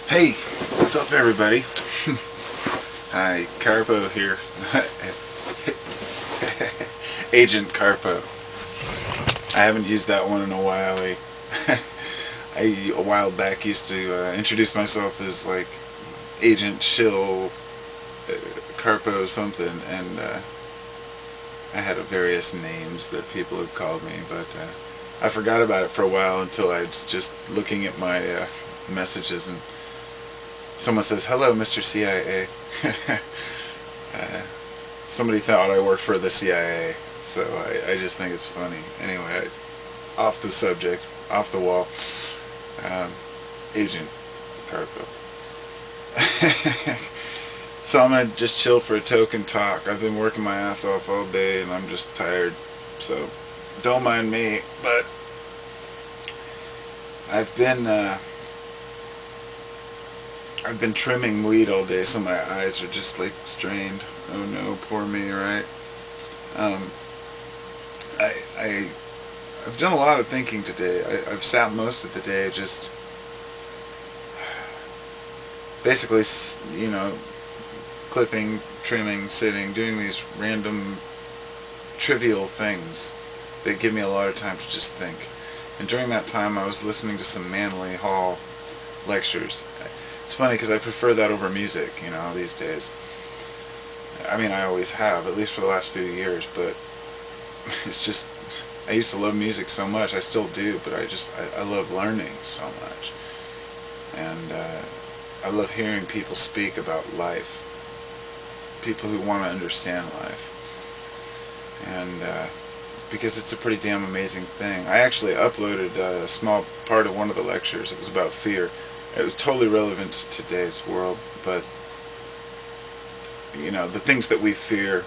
Hey, what's up everybody? Hi, Carpo here. Agent Carpo. I haven't used that one in a while. A while back used to introduce myself as like Agent Shill Carpo something, and I had various names that people had called me, but I forgot about it for a while until I was just looking at my messages and someone says, "Hello, Mr. CIA." uh, Somebody thought I worked for the CIA, so I just think it's funny. Anyway, off the subject, off the wall. Um, Agent Carpo. So I'm gonna just chill for a token talk. I've been working my ass off all day and I'm just tired, so don't mind me. But I've been uh, I've been trimming weed all day, so my eyes are just like strained. Oh no, poor me, right? Um, I, I, I've done a lot of thinking today. I've sat most of the day just basically, clipping, trimming, sitting, doing these random, trivial things that give me a lot of time to just think. And during that time, I was listening to some Manly Hall lectures. It's funny because I prefer that over music, these days. I mean, I always have, at least for the last few years, but it's just, I used to love music so much, I still do, but I love learning so much. And I love hearing people speak about life, people who want to understand life. And because it's a pretty damn amazing thing. I actually uploaded a small part of one of the lectures. It was about fear. It was totally relevant to today's world, but the things that we fear,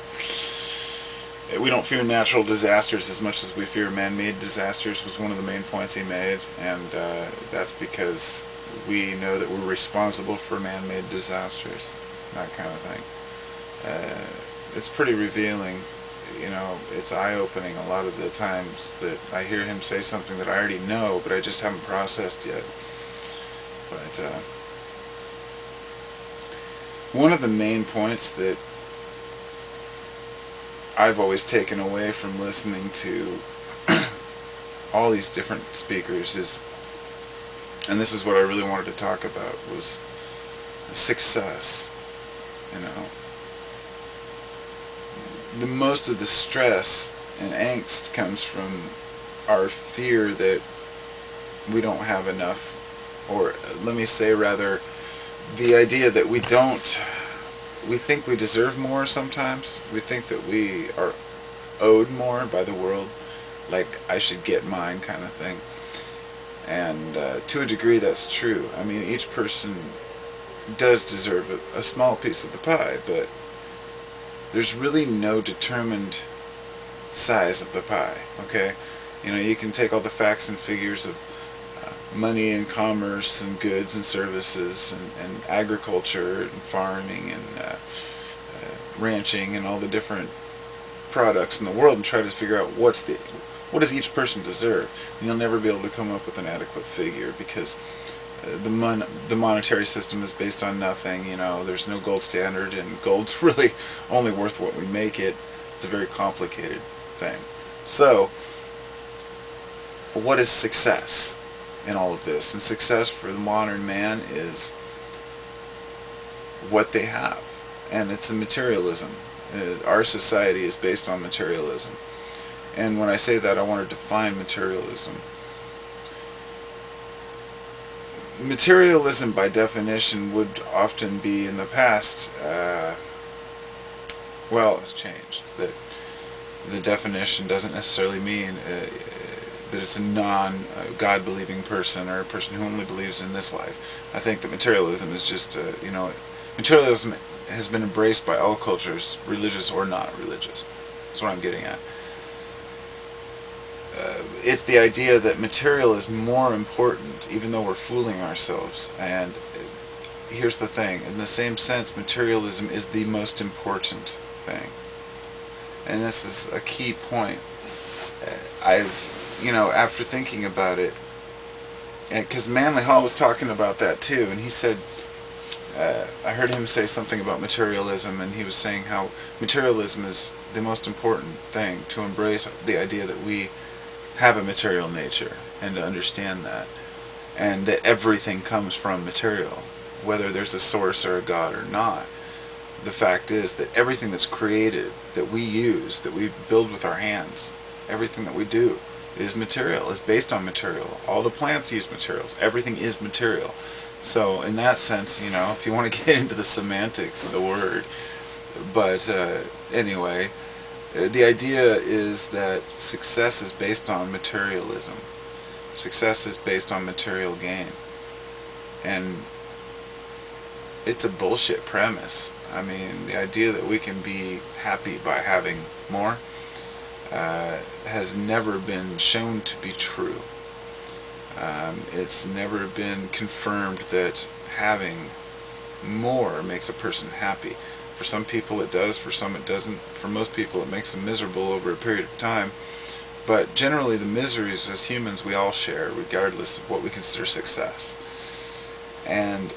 we don't fear natural disasters as much as we fear man-made disasters, was one of the main points he made, and that's because we know that we're responsible for man-made disasters, that kind of thing. It's pretty revealing. It's eye-opening a lot of the times that I hear him say something that I already know, but I just haven't processed yet. But one of the main points that I've always taken away from listening to all these different speakers is, and this is what I really wanted to talk about, was success. The most of the stress and angst comes from our fear that we don't have enough, or let me say rather, the idea that we think we deserve more sometimes. We think that we are owed more by the world, like I should get mine kind of thing. And to a degree that's true. I mean, each person does deserve a small piece of the pie, but there's really no determined size of the pie, okay? You can take all the facts and figures of money and commerce and goods and services and agriculture and farming and ranching and all the different products in the world and try to figure out what does each person deserve. And you'll never be able to come up with an adequate figure because the monetary system is based on nothing. There's no gold standard, and gold's really only worth what we make it. It's a very complicated thing. So, what is success in all of this? And success for the modern man is what they have, and it's a materialism. Our society is based on materialism. And when I say that, I want to define materialism. Materialism, by definition, would often be in the past, it's changed. That the definition doesn't necessarily mean that it's a non-God-believing person or a person who only believes in this life. I think that materialism is just, materialism has been embraced by all cultures, religious or not religious. That's what I'm getting at. It's the idea that material is more important, even though we're fooling ourselves. And here's the thing, in the same sense, materialism is the most important thing. And this is a key point. After thinking about it, because Manly Hall was talking about that too, and he said, I heard him say something about materialism, and he was saying how materialism is the most important thing, to embrace the idea that we have a material nature, and to understand that, and that everything comes from material, whether there's a source or a God or not. The fact is that everything that's created, that we use, that we build with our hands, everything that we do is material, is based on material. All the plants use materials. Everything is material. So in that sense, if you want to get into the semantics of the word, but anyway, the idea is that success is based on materialism. Success is based on material gain. And it's a bullshit premise. I mean, the idea that we can be happy by having more has never been shown to be true. It's never been confirmed that having more makes a person happy. For some people it does, for some it doesn't. For most people it makes them miserable over a period of time. But generally the miseries as humans we all share, regardless of what we consider success. And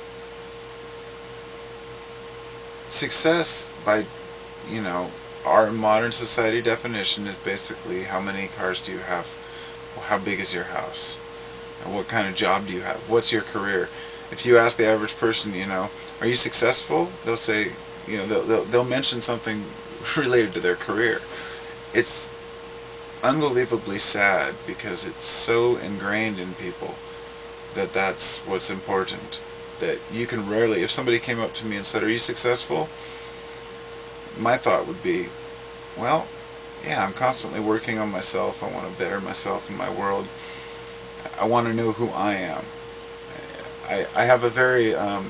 success, by our modern society definition, is basically how many cars do you have, how big is your house, and what kind of job do you have, what's your career. If you ask the average person, are you successful, they'll say, they'll mention something related to their career. It's unbelievably sad because it's so ingrained in people that that's what's important. That you can rarely, if somebody came up to me and said, are you successful? My thought would be, well, yeah, I'm constantly working on myself. I want to better myself in my world. I want to know who I am. I have a very, I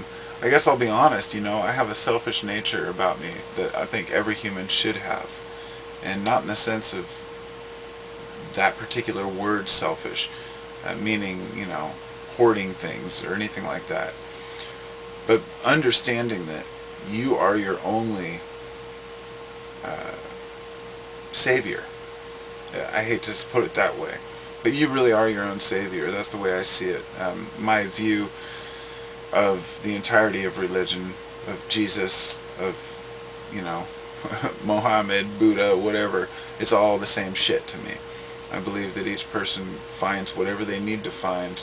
guess I'll be honest, I have a selfish nature about me that I think every human should have. And not in the sense of that particular word selfish, meaning, hoarding things or anything like that. But understanding that you are your only savior. I hate to put it that way, but you really are your own savior. That's the way I see it. My view of the entirety of religion, of Jesus, of, Mohammed, Buddha, whatever, it's all the same shit to me. I believe that each person finds whatever they need to find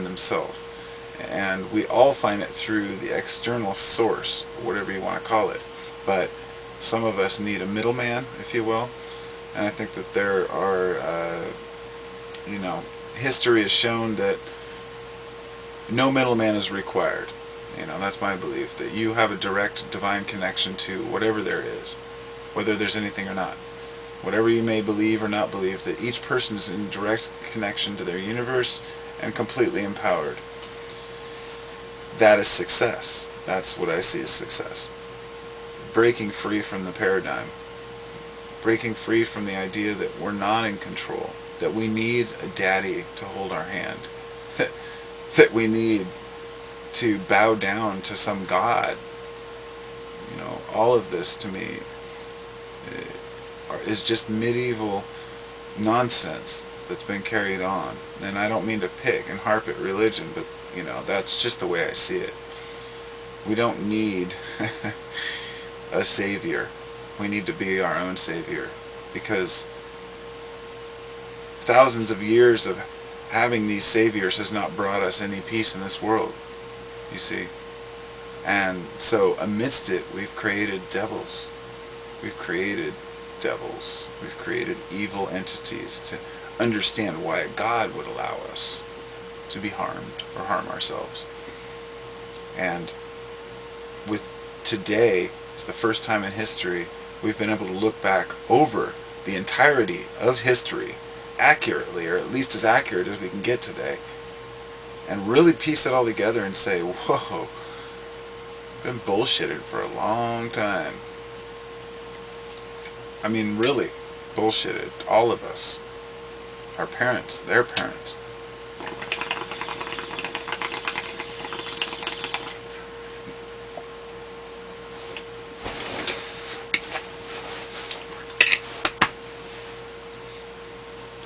themselves. And we all find it through the external source, whatever you want to call it. But some of us need a middleman, if you will. And I think that there are, history has shown that no middleman is required. That's my belief, that you have a direct divine connection to whatever there is, whether there's anything or not. Whatever you may believe or not believe, that each person is in direct connection to their universe and completely empowered. That is success. That's what I see as success. Breaking free from the paradigm. Breaking free from the idea that we're not in control. That we need a daddy to hold our hand. That we need to bow down to some god. All of this to me is just medieval nonsense that's been carried on. And I don't mean to pick and harp at religion, but that's just the way I see it. We don't need a savior. We need to be our own savior, because thousands of years of having these saviors has not brought us any peace in this world, you see. And so amidst it, we've created devils. We've created evil entities to understand why God would allow us to be harmed or harm ourselves. And with today, it's the first time in history we've been able to look back over the entirety of history accurately, or at least as accurate as we can get today, and really piece it all together and say, whoa, been bullshitted for a long time. I mean, really bullshitted, all of us. Our parents, their parents.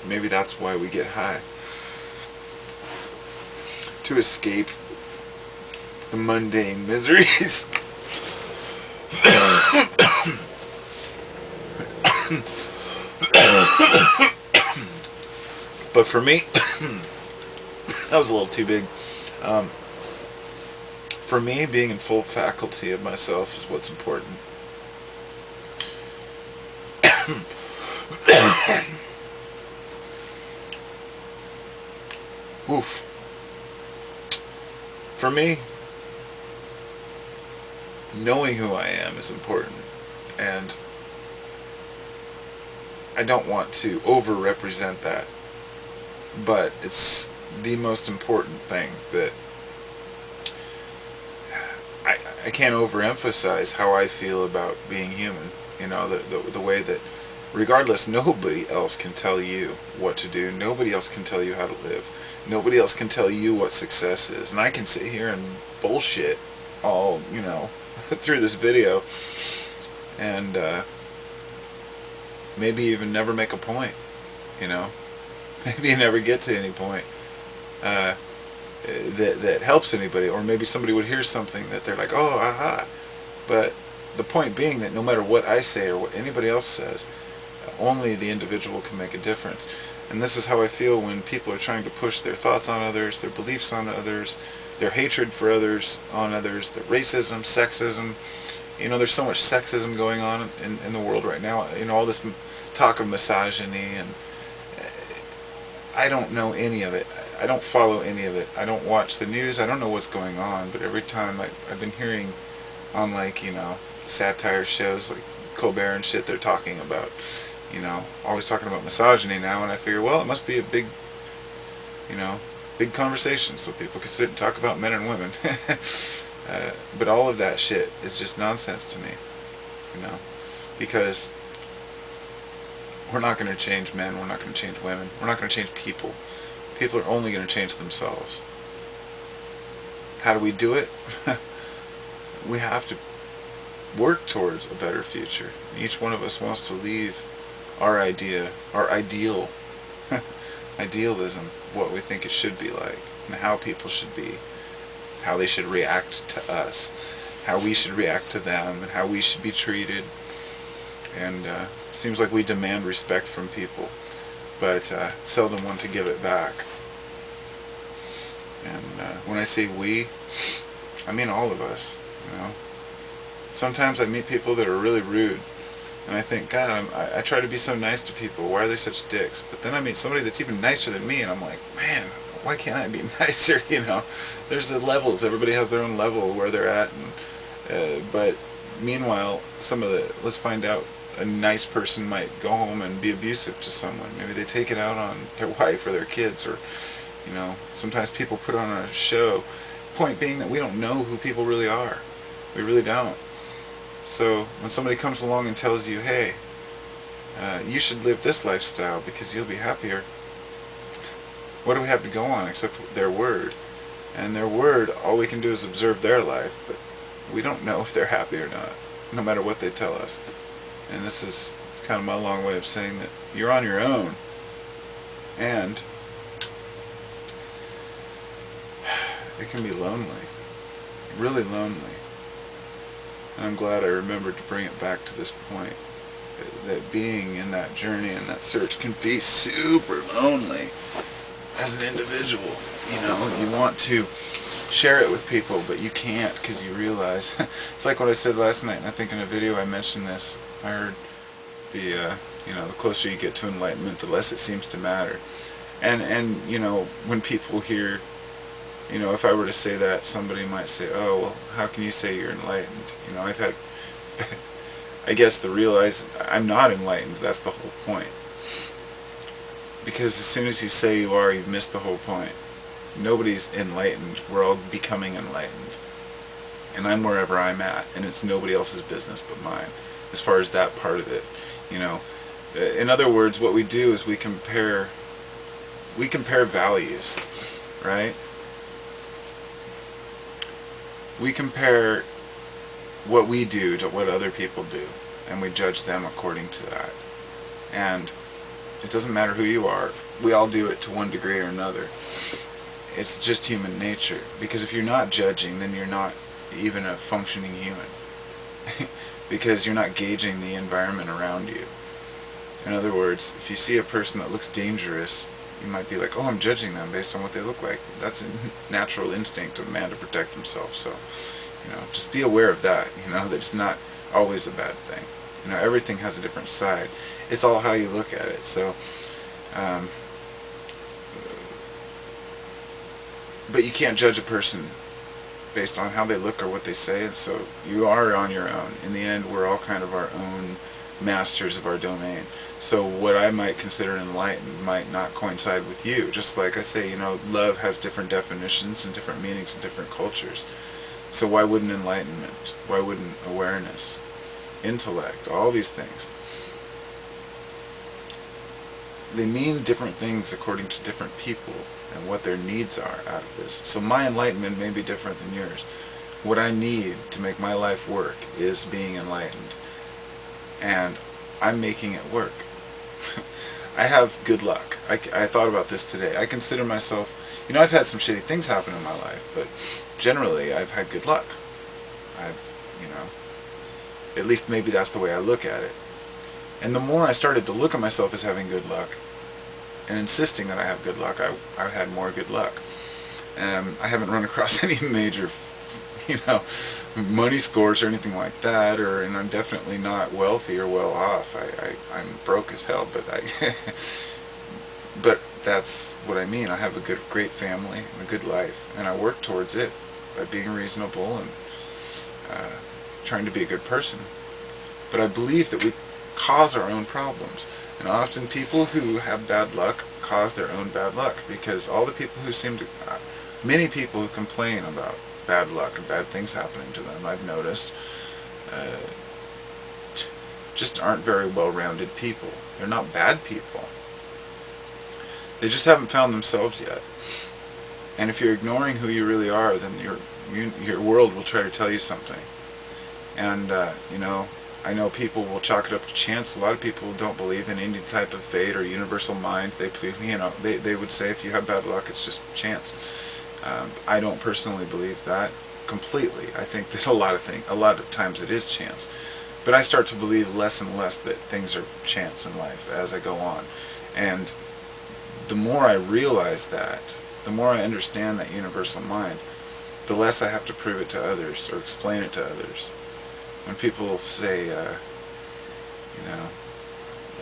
Maybe that's why we get high. to escape the mundane miseries. But for me, that was a little too big. For me, being in full faculty of myself is what's important. Oof. For me, knowing who I am is important, and I don't want to over-represent that, but it's the most important thing that I can't overemphasize how I feel about being human. You know, the way that, regardless, nobody else can tell you what to do. Nobody else can tell you how to live. Nobody else can tell you what success is. And I can sit here and bullshit all, through this video, and maybe even never make a point. Maybe never get to any point that helps anybody, or maybe somebody would hear something that they're like, oh, aha. But the point being that no matter what I say or what anybody else says, only the individual can make a difference. And this is how I feel when people are trying to push their thoughts on others, their beliefs on others, their hatred for others on others, their racism, sexism. There's so much sexism going on in the world right now. All this talk of misogyny, and I don't know any of it. I don't follow any of it. I don't watch the news. I don't know what's going on. But every time I've been hearing on satire shows like Colbert and shit, they're talking about, always talking about misogyny now, and I figure, well, it must be a big conversation so people can sit and talk about men and women. But all of that shit is just nonsense to me, because we're not going to change men, we're not going to change women, we're not going to change people. People are only going to change themselves. How do we do it? We have to work towards a better future. Each one of us wants to leave our ideal, idealism, what we think it should be like, and how people should be, how they should react to us, how we should react to them, and how we should be treated. And it seems like we demand respect from people, but seldom want to give it back. And when I say we, I mean all of us. Sometimes I meet people that are really rude, and I think, God, I try to be so nice to people. Why are they such dicks? But then I meet somebody that's even nicer than me, and I'm like, man, why can't I be nicer? There's the levels. Everybody has their own level where they're at, and but meanwhile, let's find out. A nice person might go home and be abusive to someone. Maybe they take it out on their wife or their kids, or sometimes people put on a show. Point being that we don't know who people really are. We really don't. So when somebody comes along and tells you, hey, you should live this lifestyle because you'll be happier, what do we have to go on except their word? And their word, all we can do is observe their life, but we don't know if they're happy or not, no matter what they tell us. And this is kind of my long way of saying that you're on your own. And it can be lonely. Really lonely. And I'm glad I remembered to bring it back to this point. That being in that journey and that search can be super lonely as an individual. You want to share it with people, but you can't because you realize, it's like what I said last night, and I think in a video I mentioned this. I heard the closer you get to enlightenment, the less it seems to matter. And when people hear, if I were to say that, somebody might say, oh, well, how can you say you're enlightened? I've had, I guess I'm not enlightened, that's the whole point. Because as soon as you say you are, you've missed the whole point. Nobody's enlightened, we're all becoming enlightened. And I'm wherever I'm at, and it's nobody else's business but mine, as far as that part of it. In other words, what we do is we compare values, right? We compare what we do to what other people do, and we judge them according to that. And it doesn't matter who you are, we all do it to one degree or another. it's just human nature. Because if you're not judging, then you're not even a functioning human. Because you're not gauging the environment around you. In other words, if you see a person that looks dangerous, you might be like, oh, I'm judging them based on what they look like. That's a natural instinct of man to protect himself. So, just be aware of that, that it's not always a bad thing. Everything has a different side. It's all how you look at it. So, but you can't judge a person based on how they look or what they say, and so you are on your own. In the end, we're all kind of our own masters of our domain. So what I might consider enlightened might not coincide with you. Just like I say, love has different definitions and different meanings in different cultures. So why wouldn't enlightenment? Why wouldn't awareness, intellect, all these things? They mean different things according to different people and what their needs are out of this. So my enlightenment may be different than yours. What I need to make my life work is being enlightened. And I'm making it work. I have good luck. I thought about this today. I consider myself, I've had some shitty things happen in my life, but generally I've had good luck. At least maybe that's the way I look at it. And the more I started to look at myself as having good luck, and insisting that I have good luck, I had more good luck. I haven't run across any major, money scores or anything like that, and I'm definitely not wealthy or well off. I'm broke as hell, but that's what I mean. I have a great family, and a good life, and I work towards it by being reasonable and trying to be a good person. But I believe that we cause our own problems. And often people who have bad luck cause their own bad luck, because all the people who many people who complain about bad luck and bad things happening to them, I've noticed, just aren't very well-rounded people. They're not bad people. They just haven't found themselves yet. And if you're ignoring who you really are, then your world will try to tell you something. And, I know people will chalk it up to chance. A lot of people don't believe in any type of fate or universal mind. They would say if you have bad luck, it's just chance. I don't personally believe that completely. I think that a lot of times it is chance. But I start to believe less and less that things are chance in life as I go on. And the more I realize that, the more I understand that universal mind, the less I have to prove it to others or explain it to others. When people say,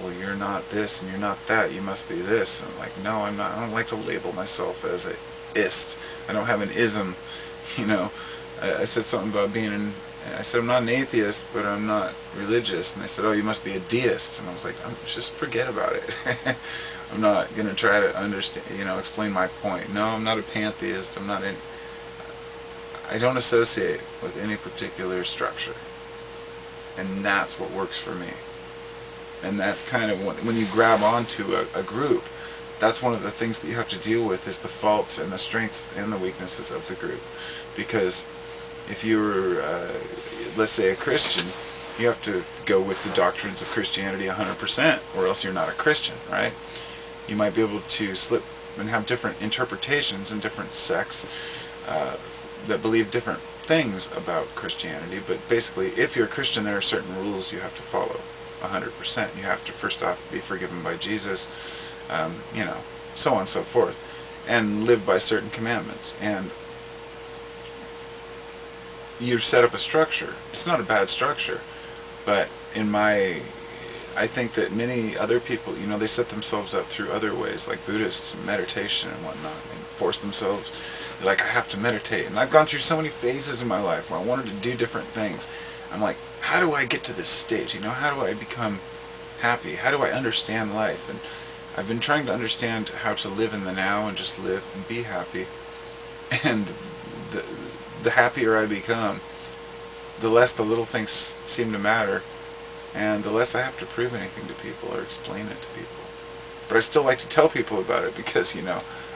well, you're not this and you're not that, you must be this. I'm like, no, I'm not. I don't like to label myself as a ist. I don't have an ism, I said something about I said I'm not an atheist, but I'm not religious. And they said, oh, you must be a deist. And I was like, just forget about it. I'm not going to try to understand, explain my point. No, I'm not a pantheist. I don't associate with any particular structure. And that's what works for me. And that's kind of when you grab onto a group, that's one of the things that you have to deal with, is the faults and the strengths and the weaknesses of the group. Because if you're, let's say, a Christian, you have to go with the doctrines of Christianity 100%, or else you're not a Christian, right? You might be able to slip and have different interpretations in different sects that believe different things about Christianity, but basically, if you're a Christian, there are certain rules you have to follow 100%. You have to, first off, be forgiven by Jesus, so on and so forth, and live by certain commandments. And you set up a structure. It's not a bad structure, but I think that many other people, they set themselves up through other ways, like Buddhists, meditation and whatnot, and force themselves. They're like, I have to meditate. And I've gone through so many phases in my life where I wanted to do different things. I'm like, how do I get to this stage? How do I become happy? How do I understand life? And I've been trying to understand how to live in the now and just live and be happy. And the happier I become, the less the little things seem to matter, and the less I have to prove anything to people or explain it to people. But I still like to tell people about it because,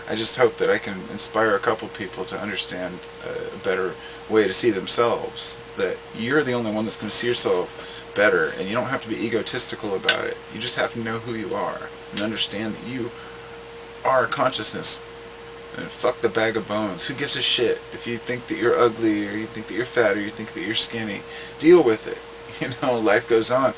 I just hope that I can inspire a couple people to understand a better way to see themselves. That you're the only one that's going to see yourself better, and you don't have to be egotistical about it. You just have to know who you are and understand that you are a consciousness And fuck the bag of bones. Who gives a shit if you think that you're ugly, or you think that you're fat, or you think that you're skinny? Deal with it. Life goes on.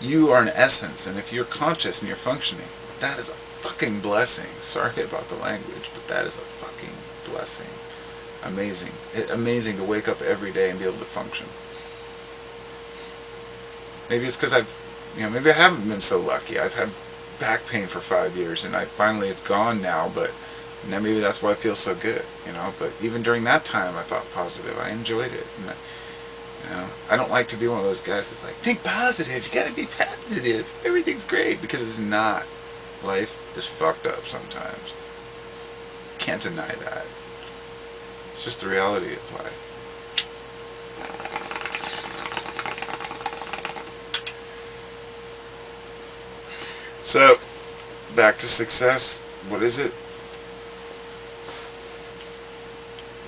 You are an essence, and if you're conscious and you're functioning, that is a fucking blessing. Sorry about the language, but that is a fucking blessing. Amazing. Amazing to wake up every day and be able to function. Maybe it's because maybe I haven't been so lucky. I've had back pain for 5 years, and it's gone now, but now maybe that's why I feel so good, But even during that time, I thought positive. I enjoyed it. And I don't like to be one of those guys that's like, think positive, you gotta be positive, everything's great, because it's not. Life is fucked up sometimes. Can't deny that. It's just the reality of life. So, back to success. What is it?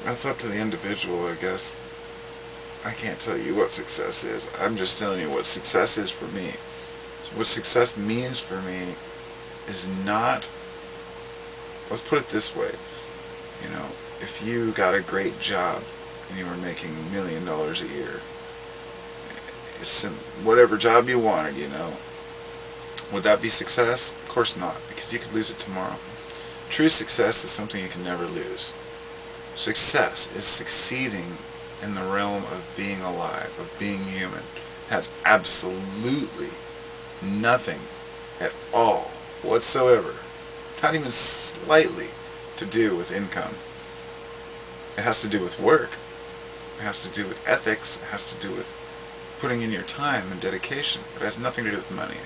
That's up to the individual, I guess. I can't tell you what success is. I'm just telling you what success is for me. So what success means for me is not, let's put it this way, if you got a great job and you were making $1 million a year, whatever job you wanted, would that be success? Of course not, because you could lose it tomorrow. True success is something you can never lose. Success is succeeding in the realm of being alive, of being human. It has absolutely nothing at all whatsoever, not even slightly, to do with income. It has to do with work. It has to do with ethics. It has to do with putting in your time and dedication. It has nothing to do with money.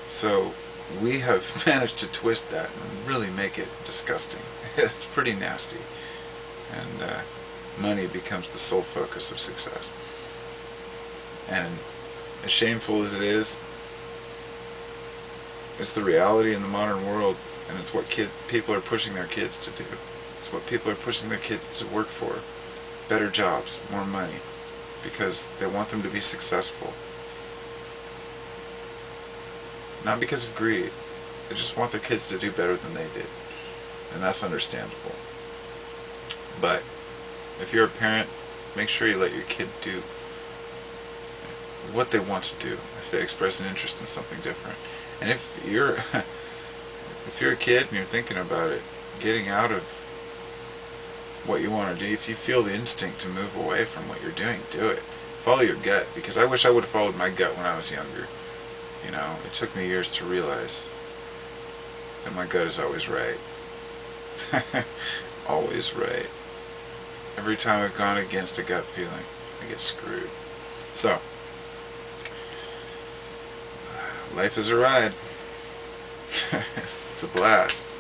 So we have managed to twist that and really make it disgusting. It's pretty nasty. And money becomes the sole focus of success. And as shameful as it is, it's the reality in the modern world, and it's what people are pushing their kids to do. It's what people are pushing their kids to work for. Better jobs, more money, because they want them to be successful. Not because of greed. They just want their kids to do better than they did. And that's understandable. But if you're a parent, make sure you let your kid do what they want to do if they express an interest in something different. And if you're a kid and you're thinking about it, getting out of what you want to do, if you feel the instinct to move away from what you're doing, do it. Follow your gut, because I wish I would have followed my gut when I was younger. It took me years to realize that my gut is always right. Always right. Every time I've gone against a gut feeling, I get screwed. So, life is a ride. It's a blast.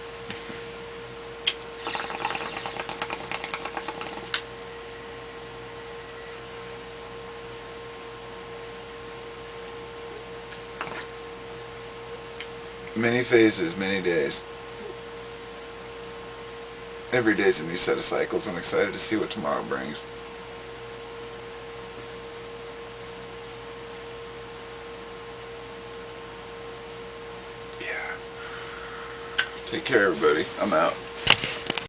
Many phases, many days. Every day is a new set of cycles. I'm excited to see what tomorrow brings. Yeah. Take care, everybody. I'm out.